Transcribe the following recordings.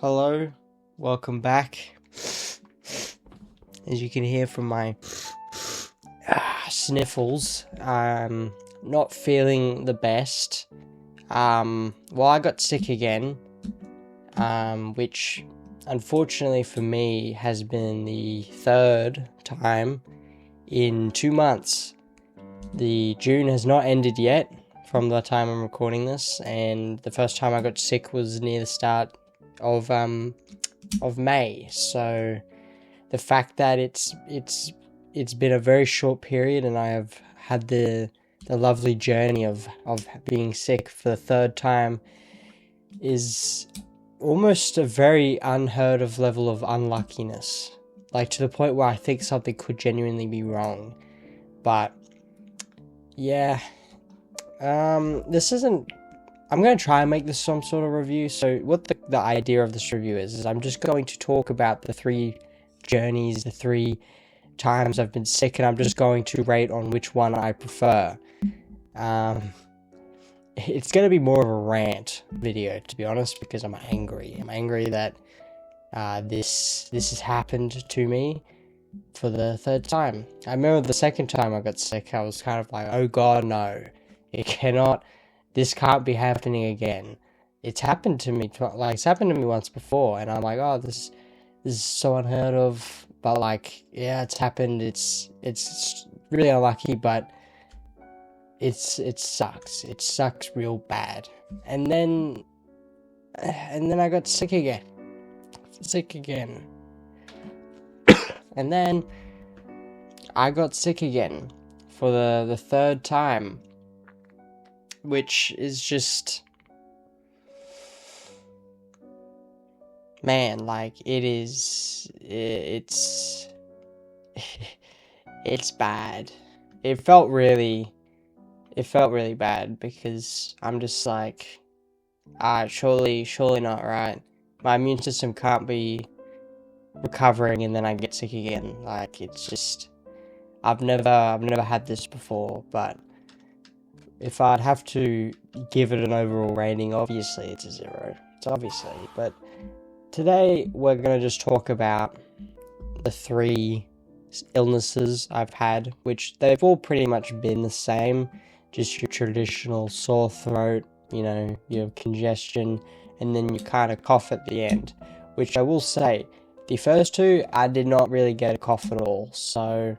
Hello, welcome back. As you can hear from my sniffles, I'm not feeling the best. I got sick again, which unfortunately for me has been the third time in 2 months. The June has not ended yet from the time I'm recording this, and the first time I got sick was near the start of May. So the fact that it's been a very short period, and I have had the lovely journey of being sick for the third time is almost a very unheard of level of unluckiness. Like, to the point where I think something could genuinely be wrong. But yeah, this isn't. I'm going to try and make this some sort of review. So what the idea of this review is I'm just going to talk about the 3 journeys, the 3 times I've been sick, and I'm just going to rate on which one I prefer. It's going to be more of a rant video, to be honest, because I'm angry. I'm angry that this has happened to me for the 3rd time. I remember the 2nd time I got sick, I was kind of like, oh god, no. This can't be happening again. It's happened to me, it's happened to me once before, and I'm like, oh, this is so unheard of. But like, yeah, it's happened. It's really unlucky, but it sucks. It sucks real bad. And then I got sick again. And then I got sick again for the 3rd time, which is just, man, like, it's bad. It felt really bad, because I'm just like, surely not, right? My immune system can't be recovering and then I get sick again. Like, it's just, I've never had this before. But if I'd have to give it an overall rating, obviously it's a 0. It's obviously, but today we're going to just talk about the 3 illnesses I've had, which they've all pretty much been the same. Just your traditional sore throat, you have congestion, and then you kind of cough at the end. Which I will say, the first 2, I did not really get a cough at all. So,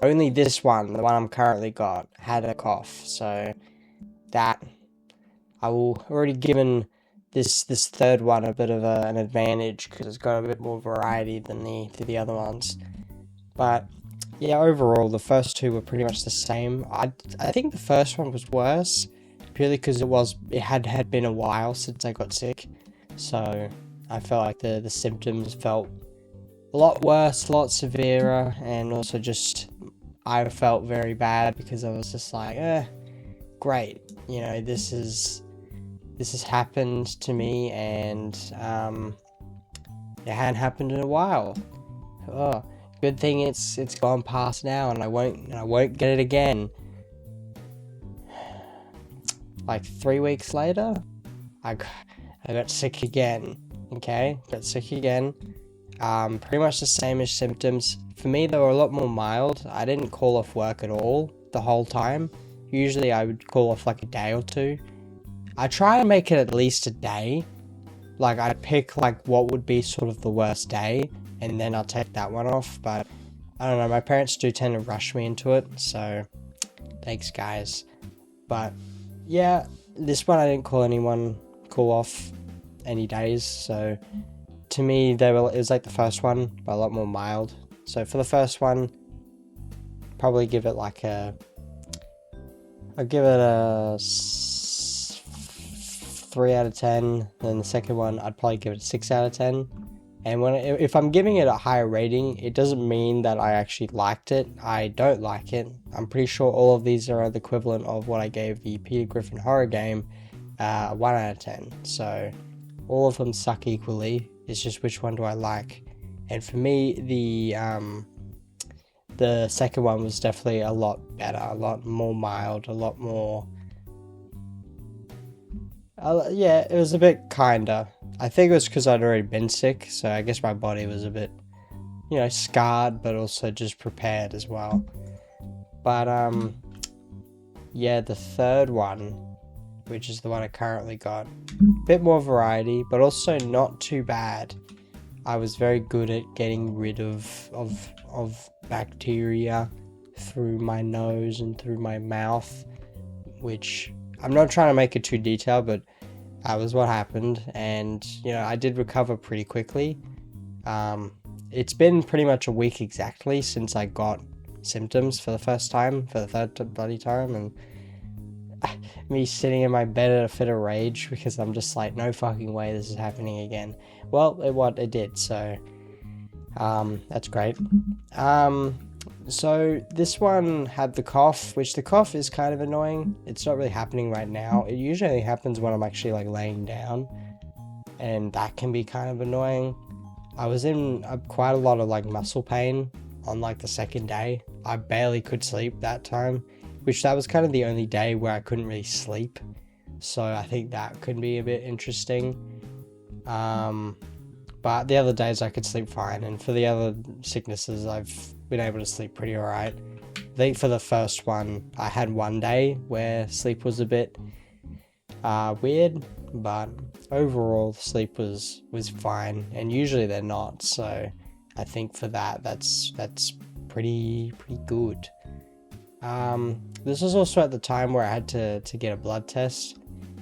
only this one, the one I'm currently got, had a cough. So, that, I will already given this 3rd one a bit of an advantage, because it's got a bit more variety than the other ones. But yeah, overall the first 2 were pretty much the same. I think the first one was worse, purely because it had been a while since I got sick, so I felt like the symptoms felt a lot worse, a lot severer, and also just I felt very bad because I was just like, great, this has happened to me, and it hadn't happened in a while. Oh, good thing it's gone past now, and I won't get it again. Like 3 weeks later, I got sick again. Okay, got sick again. Pretty much the same as symptoms. For me, they were a lot more mild. I didn't call off work at all the whole time. Usually I would call off like a day or 2. I try and make it at least a day. Like, I'd pick like what would be sort of the worst day, and then I'll take that one off. But I don't know, my parents do tend to rush me into it, so thanks guys. But yeah, this one I didn't call off any days, so to me it was like the first one, but a lot more mild. So for the first one, probably give it like I'll give it a 3 out of 10. Then the second one, I'd probably give it a 6 out of 10. And if I'm giving it a higher rating, it doesn't mean that I actually liked it. I don't like it. I'm pretty sure all of these are the equivalent of what I gave the Peter Griffin horror game, 1 out of 10. So all of them suck equally. It's just which one do I like. And for me, the second one was definitely a lot better, a lot more mild, a lot more... yeah, it was a bit kinder. I think it was because I'd already been sick, so I guess my body was a bit, scarred, but also just prepared as well. But, yeah, the third one, which is the one I currently got, a bit more variety, but also not too bad. I was very good at getting rid of bacteria through my nose and through my mouth, which I'm not trying to make it too detailed, but that was what happened. And, I did recover pretty quickly. It's been pretty much a week exactly since I got symptoms for the first time, for the third bloody time, and me sitting in my bed at a fit of rage because I'm just like, no fucking way this is happening again. Well, it did, so that's great. So this one had the cough, which the cough is kind of annoying. It's not really happening right now. It usually happens when I'm actually like laying down, and that can be kind of annoying. I was in quite a lot of like muscle pain on like the second day. I barely could sleep that time, which that was kind of the only day where I couldn't really sleep. So I think that could be a bit interesting. But the other days I could sleep fine, and for the other sicknesses I've been able to sleep pretty alright. I think for the first one I had one day where sleep was a bit weird, but overall sleep was fine, and usually they're not, so I think for that's pretty good. This was also at the time where I had to get a blood test,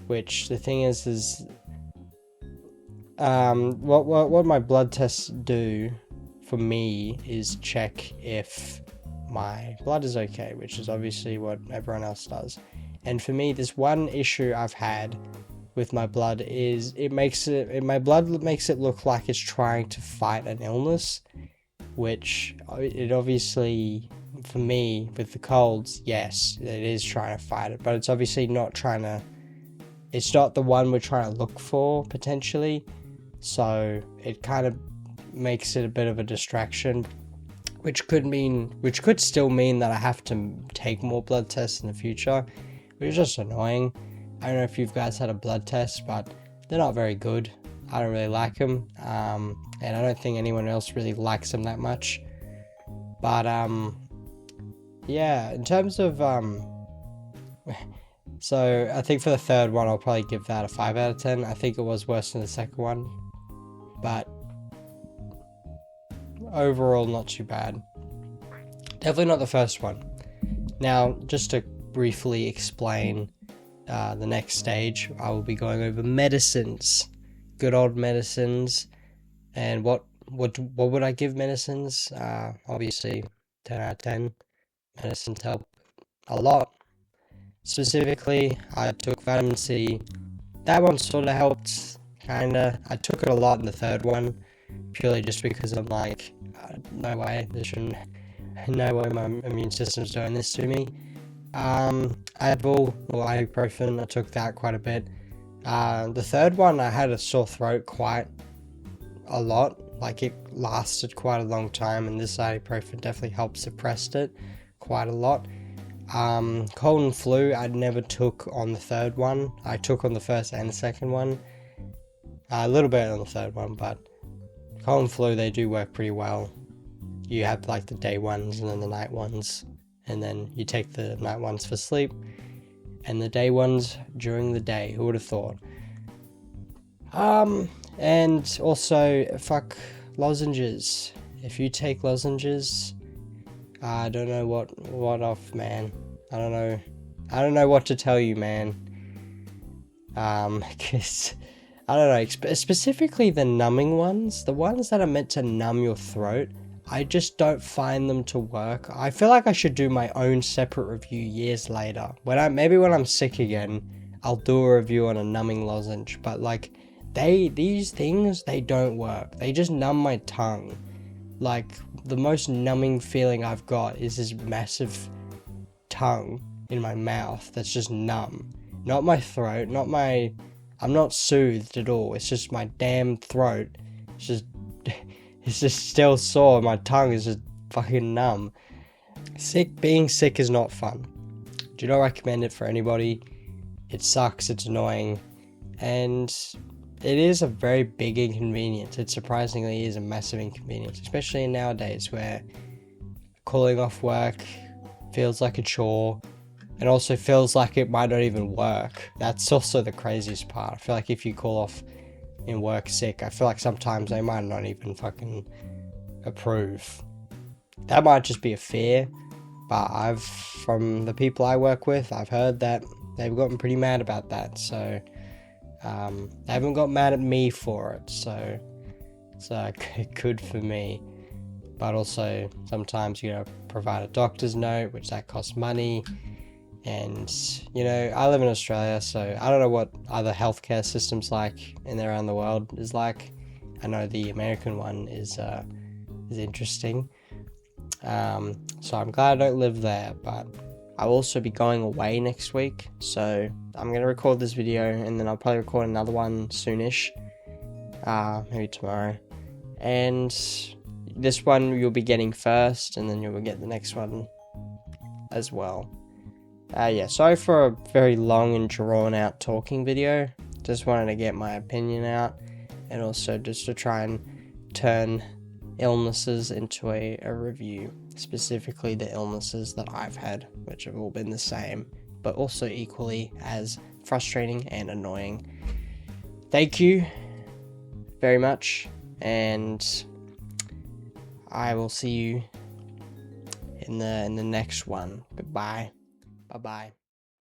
which the thing is what my blood tests do for me is check if my blood is okay, which is obviously what everyone else does. And for me, this one issue I've had with my blood is my blood makes it look like it's trying to fight an illness, which it obviously, for me, with the colds, yes, it is trying to fight it, but it's obviously not it's not the one we're trying to look for, potentially. So it kind of makes it a bit of a distraction, which could still mean that I have to take more blood tests in the future, which is just annoying. I don't know if you guys had a blood test, but they're not very good. I don't really like them, and I don't think anyone else really likes them that much. But yeah, in terms of so I think for the third one I'll probably give that a 5 out of 10. I think it was worse than the second one, but overall not too bad. Definitely not the first one. Now, just to briefly explain the next stage, I will be going over medicines, good old medicines, and what would I give medicines? Obviously 10 out of 10. Medicines help a lot. Specifically, I took vitamin C. That one sort of helped, kinda. I took it a lot in the third one, purely just because I'm like, no way, no way my immune system's doing this to me. Advil or ibuprofen, I took that quite a bit. The third one, I had a sore throat quite a lot, like it lasted quite a long time, and this ibuprofen definitely helped suppress it quite a lot. Cold and flu, I never took on the third one. I took on the first and the second one. A little bit on the third one, but cold and flu, they do work pretty well. You have like the day ones and then the night ones, and then you take the night ones for sleep and the day ones during the day. Who would have thought? And also, fuck lozenges. If you take lozenges, I don't know what off, man. I don't know what to tell you, man. Cause I don't know, specifically the numbing ones, the ones that are meant to numb your throat, I just don't find them to work. I feel like I should do my own separate review years later. Maybe when I'm sick again, I'll do a review on a numbing lozenge, but like these things, they don't work. They just numb my tongue. Like, the most numbing feeling I've got is this massive tongue in my mouth that's just numb. Not my throat, I'm not soothed at all. It's just my damn throat. It's just still sore. My tongue is just fucking numb. Being sick is not fun. Do not recommend it for anybody. It sucks, it's annoying, and it is a very big inconvenience. It surprisingly is a massive inconvenience, especially nowadays where calling off work feels like a chore, and also feels like it might not even work. That's also the craziest part. I feel like if you call off in work sick, I feel like sometimes they might not even fucking approve. That might just be a fear, but from the people I work with, I've heard that they've gotten pretty mad about that, so they haven't got mad at me for it, so good for me. But also, sometimes, provide a doctor's note, which that costs money, and, I live in Australia, so I don't know what other healthcare systems like in around the world is like. I know the American one is interesting, so I'm glad I don't live there, but I'll also be going away next week, so I'm going to record this video, and then I'll probably record another one soonish, maybe tomorrow, and this one you'll be getting first, and then you'll get the next one as well. Sorry for a very long and drawn out talking video, just wanted to get my opinion out, and also just to try and turn illnesses into a review, specifically the illnesses that I've had, which have all been the same, but also equally as frustrating and annoying. Thank you very much, and I will see you in the next one. Goodbye. Bye-bye.